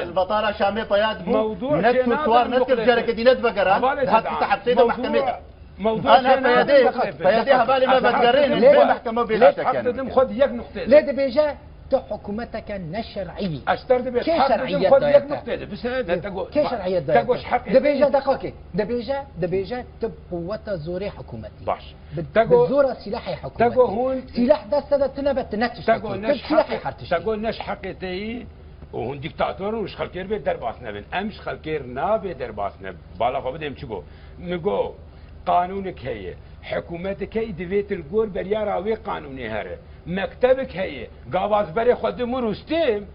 البطاله شامي طياد بو نت توار نت جرك دي نت بقران هات تحت سيده محكمه موضوع انا فيدي هبالي ما بتقرين ليه محكمه بلا شك يعني خذ يك نقطه ليه دبيجا حكومتك نشرعيه اشترط بيت كشرعيه خذ يك نقطه بس هذا تقول كشرعيه تقولش حق دبيجا دقائق دبيجا تب قوه زوري حكومتي باش بتزور سلاحي حكومتي تقول هون سلاح ده تنبت نتش تقول نش حقيقي وهون ديكتاتور وش خلكير بيت درباسنا بن امش خلكير نا بيت درباسنا بالا خو بدهم تشبو نقول قانونك هي حكومتك هي دفيت الجور بريا راوي قانوني هره مكتبك هي قواز بري خد مروستيم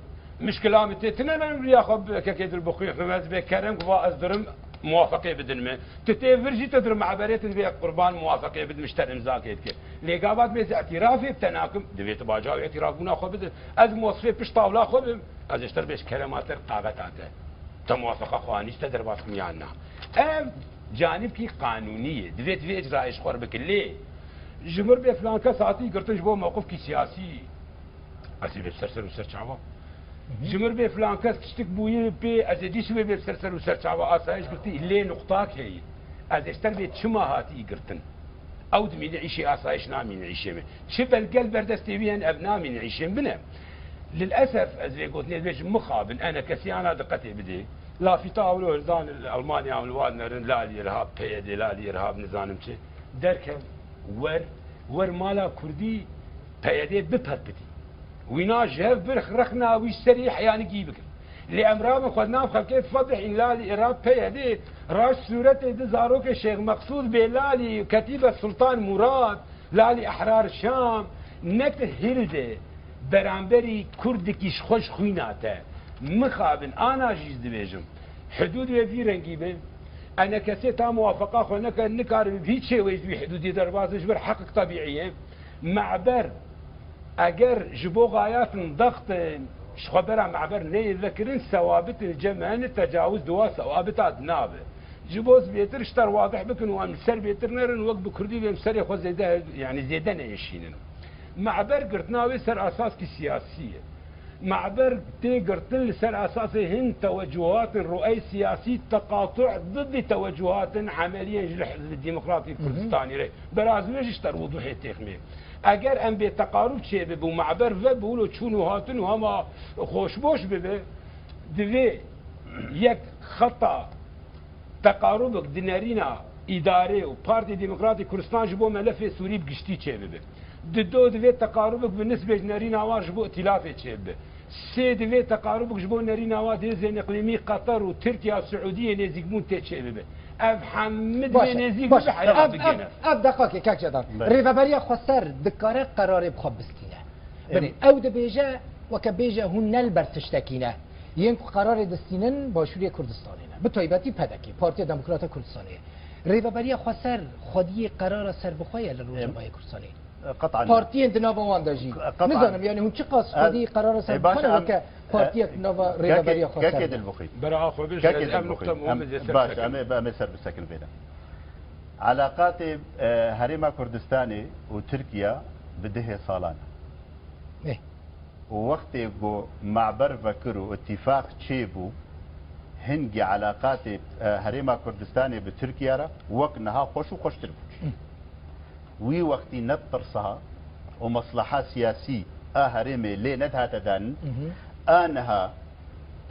مش كلامتي تنن يا خب ككيد البخيخ فماز بكرم واصدرم موافقه بدن ما تتفرجي تدرم مع بريت بي قربان موافقه بدن مشتر امضاء كيد لي قابات بيز اعترافي بتناكم دفيت باجا اعترافنا خو بدن از موصفه بش طاوله خو از اشتر بيش كلمات قاغتاته تموافقه اخواني استدر باسم يانا جانبکی قانونیه دوێت وێ اجرایش خۆر بکە لێ ژمر بێ فلان کەس هاتی گرتش بۆ مووقفکی سیاسی ئەسی بێ سەر و سەرچاوە ژمر بێ فلان کەس شتێک بووی پێ ئەزێدیش بێ سەر و سەرچاوە ئاسایش گرتی لێ نقطاک هەیە ئەزێشتەر بێت چما هاتی گرتن ئەو دمینە ئیشی ئاسایش نامینە ئیشێمێ چ بەلگەل بەردەستێویان ئەب نامینە ئیشێم بنە للأسف أزوي قلت ليش مخابن أنا كسيانا دقتي بدي لا في تاولو زان ألمانيا والواد نرن لا الإرهاب بيدي لا الإرهاب نظام شيء دركم ور مالا كردي بيدي ببهت بدي وينا جهف برخ رخنا ويسريح يعني جيبك لأمرام خدناه خلقيت فضح إن لا الإرهاب بيدي راش سورة دزاروك الشيخ مقصود بلالي كتيبة سلطان مراد لالي أحرار الشام نكت هيلده برانبری کردکیش خوش خویناته مخابن آنا جیز دبیجم حدود وی رنگی به انا کسی تا موافقه خو نکار هیچ شی وی حدودی دربازش بر حقق طبیعیه معبر اگر جبو غایات ضغط خبر معبر نه ذکرن ثوابت الجمعان تجاوز دوا ثوابت ادنابه جبوز بيتر اشتر واضح بكن وام سر بيتر نرن وقت بكردي بهم سر يخو زيده يعني زيدنا يشينن معبر قرتناوي سر اساس سياسيه معبر تي قرتن سر اساس هن توجهات رؤي سياسي تقاطع ضد توجهات عمليه الحزب الديمقراطي الكردستاني برازيل اشتر وضوح التخمي اگر ام بتقارب شيء بو معبر وبولو شنو هاتن وهما خوشبوش بده دوي يك خطا تقاربك دينارينا اداري وبارتي ديمقراطي كردستان جبو ملف سوري بقشتي شيء بده دو دوی تقاربك بالنسبة لنارين عواج بو ائتلافه تشبه سي دوی تقاربك جبو نارين عواج زين اقليمي قطر وتركيا والسعودية نزيقمون تشبه اف حمد نزيق بحياة بقينا اب دقاقي كاك جدار ريفابريا خسر دكاره قرار بخبستينه بني او دبيجا وكبيجا هن البرتشتكينه ينكو قرار دستينن باشوري كردستانينه بطيبتي پدكي بارتي ديمقراط كردستانيه ريفابريا خسر خودي قرار سر بخويه للروجباي كردستاني قطعا بارتي نوفا وانداجي نظام يعني هم قاس خدي قرار سابقا وك بارتي نوفا ريبابريا خاصه كاكيد البخيت برا اخو باش نقطه مهمه باش انا سر بالسكن بينا علاقات هريما كردستاني وتركيا بدها صالانه ايه ووقت بو معبر فكروا اتفاق تشيبو هنجي علاقات هريما كردستاني بتركيا وقنها خوش وخوش تربوش وي وقتي نترصها ومصلحة سياسي هرمي لي ندها تدان آنها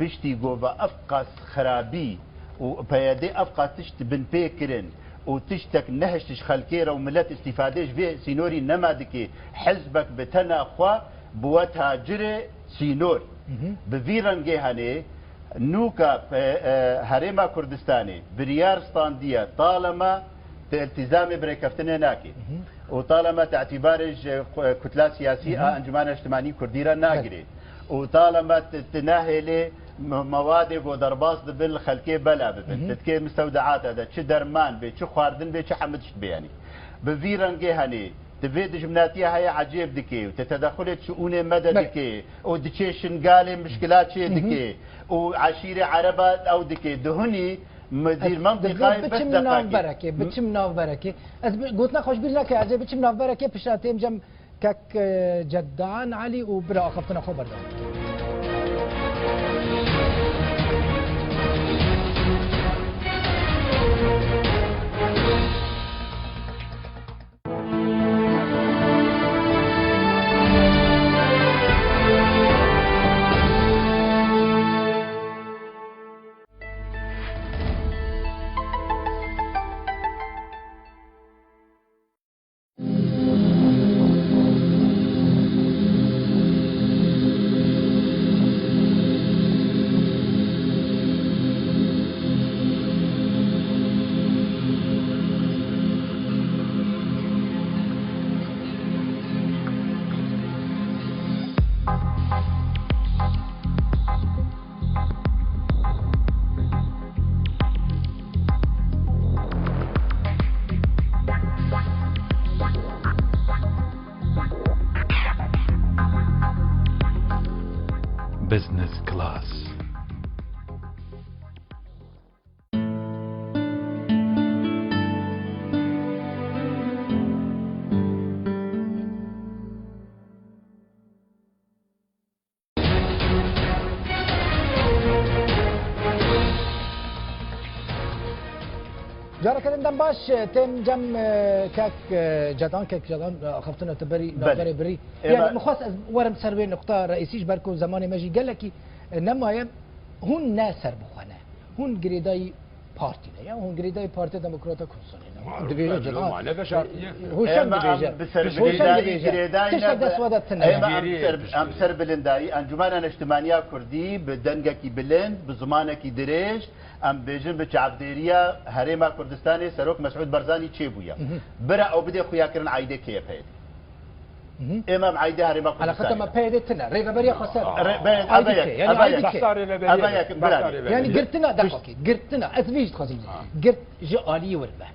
بشتي قوبا أفقاس خرابي وبيادي أفقاس تشت بن بيكرن وتشتك نهشتش خلكيرا وملت استفاديش بيه سينوري نمادكي حزبك بتنا أخوا بواتها جري سينور بفيران جيهاني نوكا هريما كردستاني بريار ستاندية طالما التزام بريكفتنا ناكي وطالما تعتبارج كتلة سياسية انجمان اجتماعي كرديرا ناقري وطالما تناهي مواد وضرباص بالخلكيه بلا ببن تتكي مستودعات هذا تش درمان بي تش خواردن بي تش حمدش بياني بفيرنجي هاني تفيد جمناتية هي عجيب دكي وتتدخلت شؤون مدى دكي ودكي شنقالي مشكلات شي دكي وعشيرة عربة او دكي دهني مدير منطقة بس بچم ناو بركه بچم ناو بركه از قلت خوش بير لك از بچم ناو بركه بشاتيم جم كك جدعان علي وبرا خفتنا خو بردان جارة كدن باش تم جم كك جدان خفتنا تبري نظري بري يعني مخص ورم سروي نقطة رئيسيش بركو زمان ماجي قال لك نما هون ناسر بخونه هون جريداي بارتي لا هون جريداي بارتي ديمقراطية كونسولينا دبيجا جدان ما بشرطية هو شن دبيجا هو شن دبيجا تشهد اسودة تنجا ام سر بلنداي انجمان الاجتماعية كردي بدنجكي بلند بزمانكي دريج ام بيجن بچعبديريا هريما كردستاني سروك مسعود برزاني تشيبويا برا او بدي خويا كرن عايده كيف هيد امام عايده هريما على كردستاني خدمه بيدتنا ريفا بريا خسر يعني قرتنا دقيقه قرتنا ازويج خزين قرت جالي وربه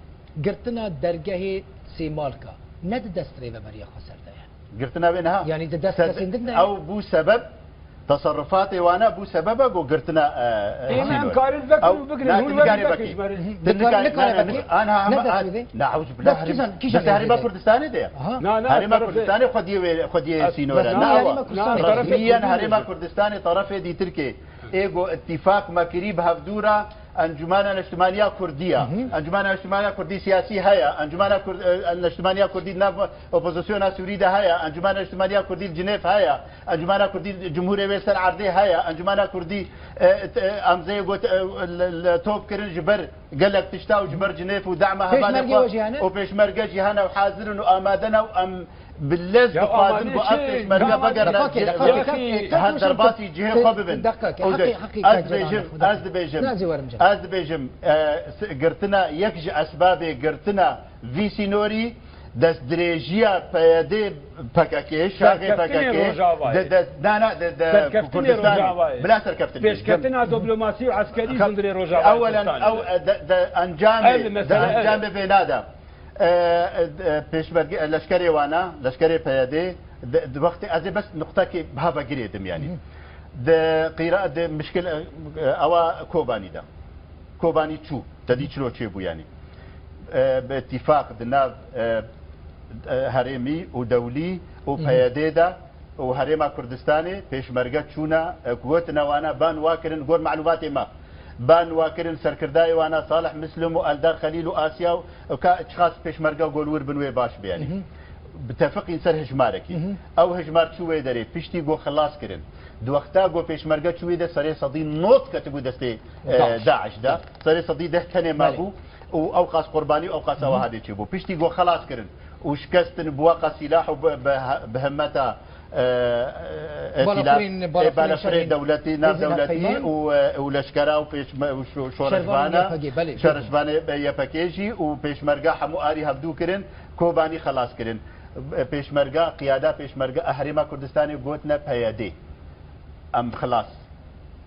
قرتنا درجه سيمالكا ند دست ريفا بريا خسر ده قرتنا بينها يعني دست كسندنا او بو سبب تصرفاتي وانا بو سببك وقرتنا امام كارل ذكر وبقري هو انا نعوذ بالله بس هريما كردستاني ده هريما كردستاني خدي سينورا رسميا هريما كردستاني طرف دي تركي ايجو اتفاق مكري بهفدورا انجمان الاجتماعية كردية انجمان الاجتماعية كردي سياسي هيا انجمان الاجتماعية كردي ناف اوبوزيسيون سوريدا هيا انجمان الاجتماعية كردي جنيف هيا انجمان كردي جمهورية ويسر عرضي هيا انجمان كردي امزي قلت التوب كرن جبر قال لك تشتاو جبر جنيف ودعمها هبانا وبيشمرقة جهانا وحاضرن وامادنا وام باللز بقادم بقطش مرقى بقرنا هالدرباتي جهة خببن از بيجم قرتنا يكج اسبابي قرتنا في سينوري دست دريجيا بيدي بكاكي شاغي بكاكي دانا كردستاني بلا سركفتني بيش كرتنا دبلوماسي وعسكري زندري روجاوي اولا او انجام بينادا پێشمەرگی لەشکری وانە لەشکری پەیادێ وەختی ئەزێ بەس نقطەکی بها بەگرێتم ینی قیرە مشکل ئەوە کۆبانیدا کۆبانی چوو دەدی چلۆ چێ بوو ینی بە اتفاق دناو هەرێمی و دەولی و پەیادێدا و هەرێما کوردستانی پێشمەرگە چوونە گوتنەوانە بان واکردن گۆر معلوماتی ما بان واكرن سركرداي وانا صالح مسلم والدار خليل واسيا وكاشخاص بيشمرقه وقولور بنوي باش بياني بتفقين سر هجماركي او هجمار شوي دري بيشتي جو خلاص كرن دو وقتا جو بيشمرقه شوي ده سري صدي نوت كتبو دستي داعش ده سري صدي ده تاني مابو واوقاس قرباني واوقاس وهادي تشبو بيشتي جو خلاص كرن وشكستن بواقع سلاح وبهمتها بالافرين دولتي ناف دولتي ولشكرا وشرشبانه يبكيجي وبيشمرقه حمواري هبدو كرن كوباني خلاص كرن بيشمرقه قياده بيشمرقه اهريما كردستاني قوتنا بيادي ام خلاص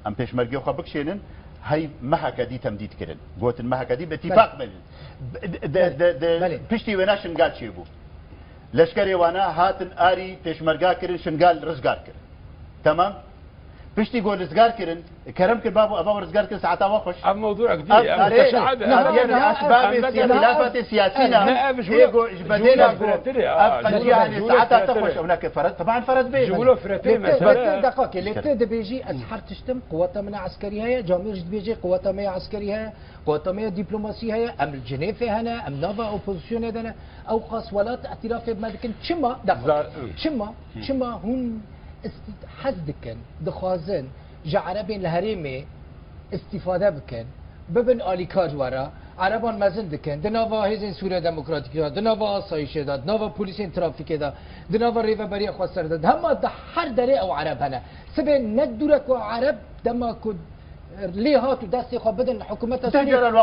ام بيشمرقه خو بكشينن هاي محكدي تمديد كرن قوتن محكدي باتفاق بل بيشتي وناشن قال شيبو لشکری وانا هاتن آری پیشمرگا کرن شنگال رزگار کرن تمام پشتی گو رزگار کرن کرم کر بابو ابا رزگار کرن ساعتا وخش ام موضوع كبير اسباب خلافات سياسية هيجو بدينا يعني ساعتا تخش هناك فرد طبعا فرد بيه جولو فرتين مثلا دقائق اللي تد بيجي اسحر تشتم قواتها من عسكريها جامير بيجي قواتها من عسكريها قواتها من دبلوماسيها ام الجنيف هنا ام نوفا اوبوزيسيون هنا او قاس ولات اعتراف بمدكن شما دقائق شما هون حزدكن دخوازن جعربين الهريمي استفاده بكن ببن آلیکاج ورا عربان مزن دکن دنوا هزین سوریه دموکراتیک دا دنوا آسایش دا دنوا پلیسین ترافیک دا دنوا ریو بری خواستر دا هم دا هر دره او عرب هنه سبه ندورك و عرب دما کد لیهات و دستی خواه بدن حکومت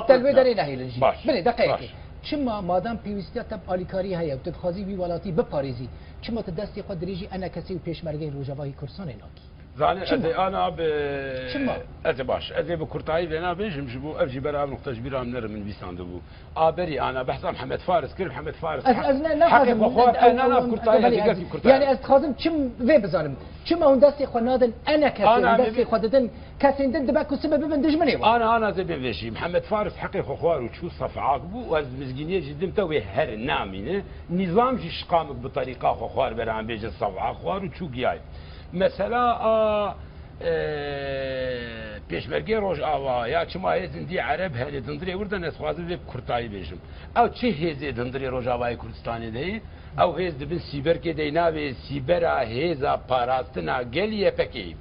تلوی داره نهی لنجی بله دقیقی چما مادام پیوسته تب آلیکاری هیا و تدخوازی بی ولاتی بپاریزی چما تدستی خود دریجی انا کسی و پیشمرگه روجاواهی کرسان ناکی زاني أدي أنا أدي باش أدي بكرتاي أنا بيجم جبو أرجي برا نقطة كبيرة من نر من بيساندبو أبري أنا بحث محمد فارس كل محمد فارس حقي بخوات أنا بكرتاي أدي قصدي كرتاي يعني أستخدم كم في بزانم كم هون دستي خنادن أنا كسي دستي خددن كسي دد باكو سبب بندج مني أنا زي بيجي محمد فارس حقي خوار وشو صفعاك بو وز مزجينية جدا توي هر النامينه نظام جيش قامك بطريقة خوار برا بيجي صفعاك خوار وشو جاي مثلا پێشمەرگەی ڕۆژئاوا یا چما هێزندی عەرب هەرێ دندرێ وردە نەسوازم لێ کورتایی بێژم ئەو چه هێزێ دندرێ ڕۆژاوای کوردستانی دەی ئەو هێز دبن سیبەرکێ دەی ناوێ سیبەرە هێزە پاراستنە گەلی یەپەکەی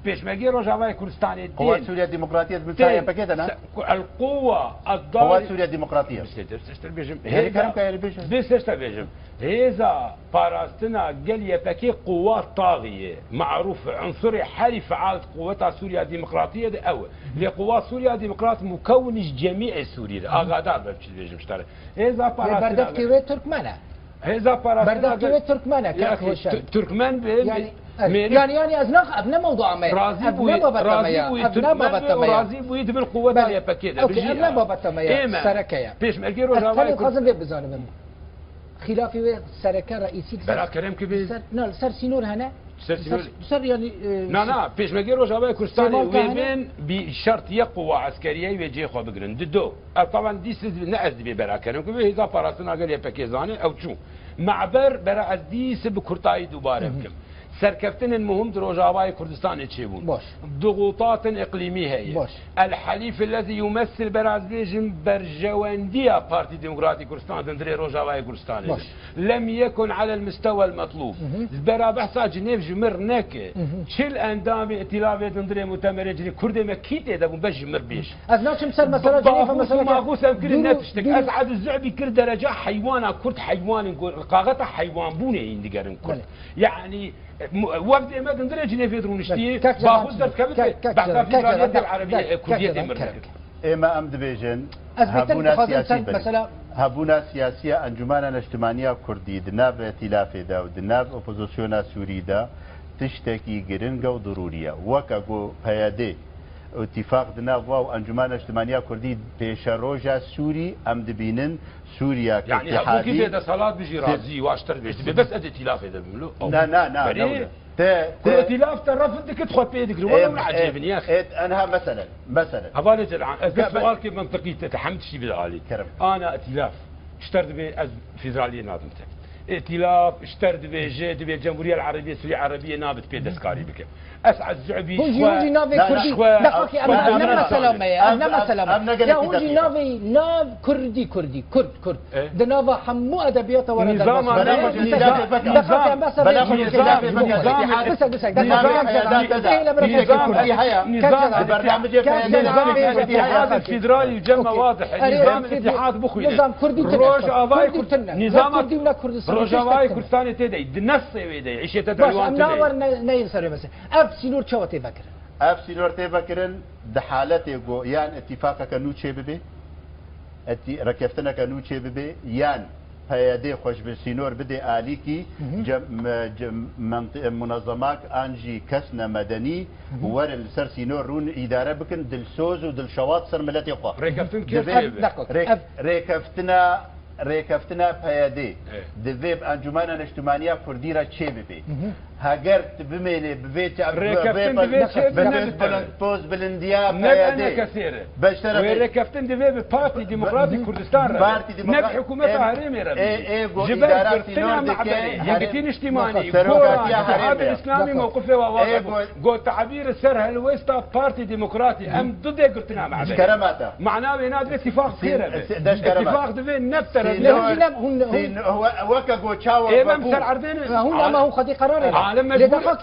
پێشمەرگەی ڕۆژاوای کوردستانی قوة سوريا الديمقراطية بالتالي بكيتنا القوة قوة سوريا الديمقراطية بسشتا بيجم هذا باراستنا قال يبكي قوات طاغية معروف عنصري حالي فعال قوتها سوريا الديمقراطية ده أول لقوات سوريا الديمقراط مكون جميع سوريا أغادار بمشي بيجم اشتري هذا باراستنا بردف كويت تركمانة هذا باراستنا بردف كويت تركمانة تركمان يعني أبناء موضوع ما راضي بوي راضي بوي دبل قوة داليا بكيدا اوكي أبناء بابا تمايا سركيا بيش مرجي روجاواي خازن بيب بزانم خلافي سركة رئيسي بلا كلام كبير نعم سر سينور هنا سر يعني لا بيش مرجي روجاواي كردستاني وين بشرط يقوى عسكرية ويجي خو بقرن ددو طبعا دي نعز بي بلا كلام كبير إذا باراسنا قال يا بكيزاني أو شو معبر بلا أزديس بكرتاي دوباره بكم سركفتن المهم روجاواي كردستان تشيبون ضغوطات إقليمية هي الحليف الذي يمثل برازيل برجواندية بارتي ديمقراطي كردستان دندري روجاواي كردستان لم يكن على المستوى المطلوب برا بحثا جنيف جمر نك شل اندام ائتلاف دندري مؤتمر جري كرد مكيت ده بجمر بيش ازناش مثل مثلا جنيف مثلا ماغوس يمكن الناس تشتك اسعد الزعبي كرد درجه حيوان كرد حيوان نقول قاغته حيوان بوني يندقرن كرد يعني وقت ما دندري جنيف يدرون نشتي باخذ درس كبد بعد في العربيه كرديه مركب اما ام دبيجن هبونا سياسية انجمانا الاجتماعية كردي دناب ائتلاف دا ودناب اوبوزيسيونا سوري دا تشتكي جرنجا وضرورية وكاكو بيادي اتفاق دناب واو انجمانا اجتماعية كردي بيش روجا سوري ام دبينن سوريا يعني هبو كيف هذا صلاة بيجي رازي واشتر بيجي بس ادي ائتلاف هذا بيعملوا لا كل ائتلاف طرف بدك تدخل بيدك ولا عجبني يا اخي انها مثلا هبالت السؤال كيف منطقي تتحمد شيء بالعالي انا ائتلاف اشترت به فيدراليه ناظمته ائتلاف اشترت به جد به الجمهوريه العربيه السوريه العربيه نابت بيد دسكاري بك اسعد زعبي هونجي نافي كردي دقيقه انا سلامه انا سلامه يا هونجي نافي ناف كردي كرد دنافا حمو ادبيات ورا نظام الاتحاد الفيدرالي جمع واضح نظام الاتحاد بخوي نظام كردي روج اواي نظام كردي ولا كردستان روج اواي كردستان تدي دنص ويدي عيشه تدعوان تدي بس امنا نيسر مثلا سينور شو تفكر؟ سينور تفكرن دحالته جو يان اتفاقك كانو تشي ببي ركفتنا كانو تشي ببي يان هيدي خوش بالسينور بدي آليكي منظمات انجي كسنا مدني ور السر سينور رون اداره بكن دلسوز ودلشواط سر ملتي قا ركفتن كيف ركفتنا بهيدي دفيب انجمانا الاجتماعية كرديرا تشي ببي هاجرت بميني ببيت بوز بالاندياب هيدي كثير بشترك وركفتن دفيب بارتي ديمقراطي كردستان نب حكومتها هرمي جبال كرتنا معبري يمكن اجتماعي الاتحاد الاسلامي موقفه واضح قول تعبير السر هالويستا بارتي ديمقراطي ام ضد كرتنا معبري كراماته معناه بينادي اتفاق خير اتفاق دفيب نبتر هو وكا جو تشاور ايه مثل عرضين ما هو خدي قرار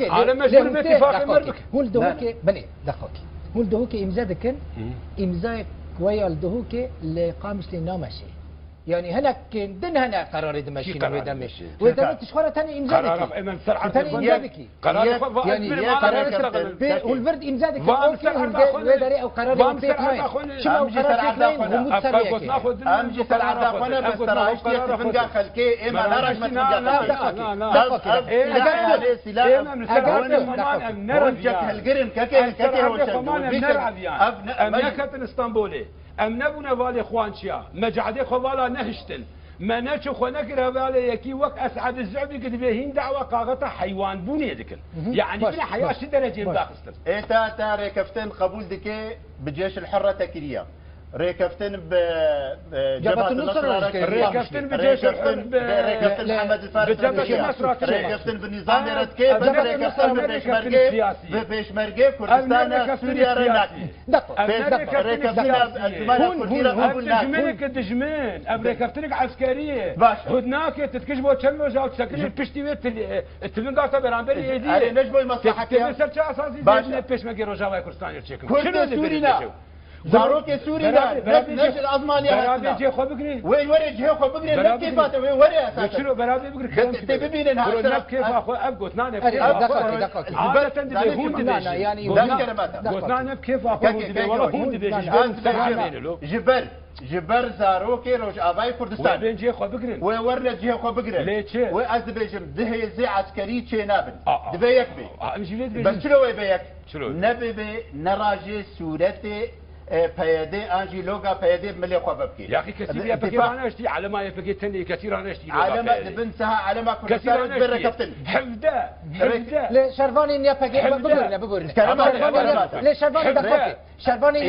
عالم مجبور باتفاق مربك هو الدهوكي بني دقوكي هو الدهوكي امزا دكن امزا ويا الدهوكي لقامش لنامشي يعني هناك دن هنا قرار دمشق ودمشق وإذا تشخرة ثاني إمزادك قرار إمام سرعة ثاني إمزادك قرار يعني والبرد إمزادك ويدري أو قرار أمجي سرعة داخلنا بس ترى اشتي تفنقا خلكي إما لا رجمة تفنقا القرن كاكي هو أمنيكة اسطنبولي ام نبونا بالي خوانشيا مجعدي خوالا نهشتن ما نشو خنكر بالي يكي وك اسعد الزعبي قد بهين دعوه قاغته حيوان بوني دكن يعني بلا حياه شي درجه باخستر ايتا تاري كفتن قبول دكي بجيش الحره تكريا ڕێکەفتن جبهة النصرة ڕێکەفتن بجێش ڕێکەفتن محەممەد الفارسی ڕێکەفتن بنیزامی ڕەتکێ ڕێکەفتن بە پێشمەرگێ کوردستان سووریا ڕێناکەی دژمنێکە دژمن ئەم ڕێکەفتنێک عسکەریە هود ناکێت تکەش بۆ چەند ڕۆژاو سەکرێت پشتی وێت تلنگاتە بەرامبەری هێدی نەش بۆی مەسلحەتی سەر چه ئاساسی پێشمەرگی ڕۆژاوای کوردستانی چێکم زاروکێ سووری نەشر ئەزمانی جێ خۆ بگرین وێ وەرە جێ خۆ بگرێن کێفاتە وێ وەرە چرۆ بەرابێ بگرن ببینن کێفا خۆ ئەم گوتنانە گوتنانە کێفا خۆ هوند ژبەر جبر زاروکێ ڕۆژئاوای کوردستان جێ خۆ بگرن وێ وەرە جێ خۆ بگرن لێچێ وێ ئەس دەبێژم دهێزێ عسکەری چێ نابن دەبێ یەک بێ بەچرەوەی بە یەک نەبێ بێ نەڕاژێ سوورەتێ پەیەدێ ئاژی لۆگا پەیەدێ ملێ خۆ بکێ یاقی کەسی پەکێوانەشتی علەمایە پەکێ تەنێ کەسیرانەشتی علەمە دەبن سەها علەما کوردستان بەرەکەفتن حەفدە لێ شەروانی نیە پەکێ ببورنە ببورنە لێ شەروانی دەخۆکێ شەروانی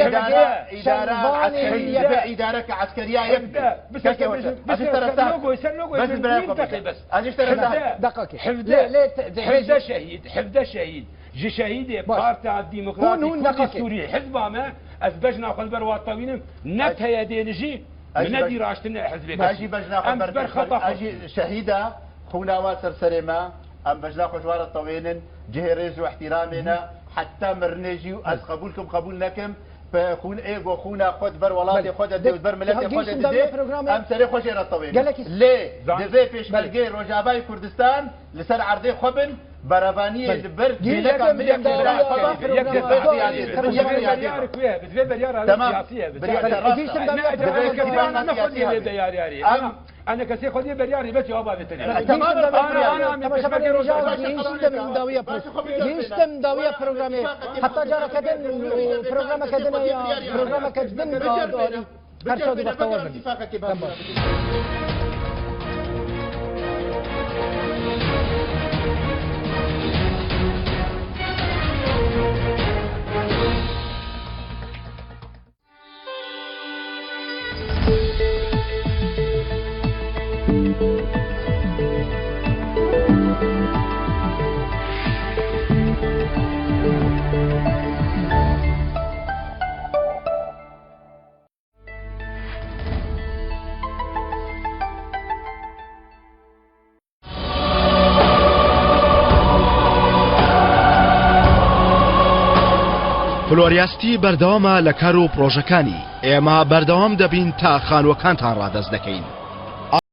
ئیدارەکە عسکەریا یەک حەفدە شەهید جي شهيد بارتا الديمقراطي سوري حزبامه از بجنا خلبر واطوينم نتهيا دينجي من ندي راشتنا حزبك اجي بجنا خلبر خطا اجي شهيده خوناوا سرسرما ام بجنا خوشوار الطوينن جهريز واحترامنا حتى مرنجي از قبولكم قبول لكم خون ايغو خونا خود بر ولاتي خود دي بر ملتي خود دي ام سري خوش الطويل ليه دفي بيشمرغي روجاباي كردستان لسر عرضي خبن برابانيه البر لك ملك انا كسي خدي برياري بس يابا بتني يستم داويه برنامج حتى جرى كدن برنامج كدن برنامج كدن هرشو دي بختور فلۆریاستی بەردەوامە لە کار و پرۆژەکانی ئێمە بەردەوام دەبین تا خانووەکانتان ڕادەست دەکەین.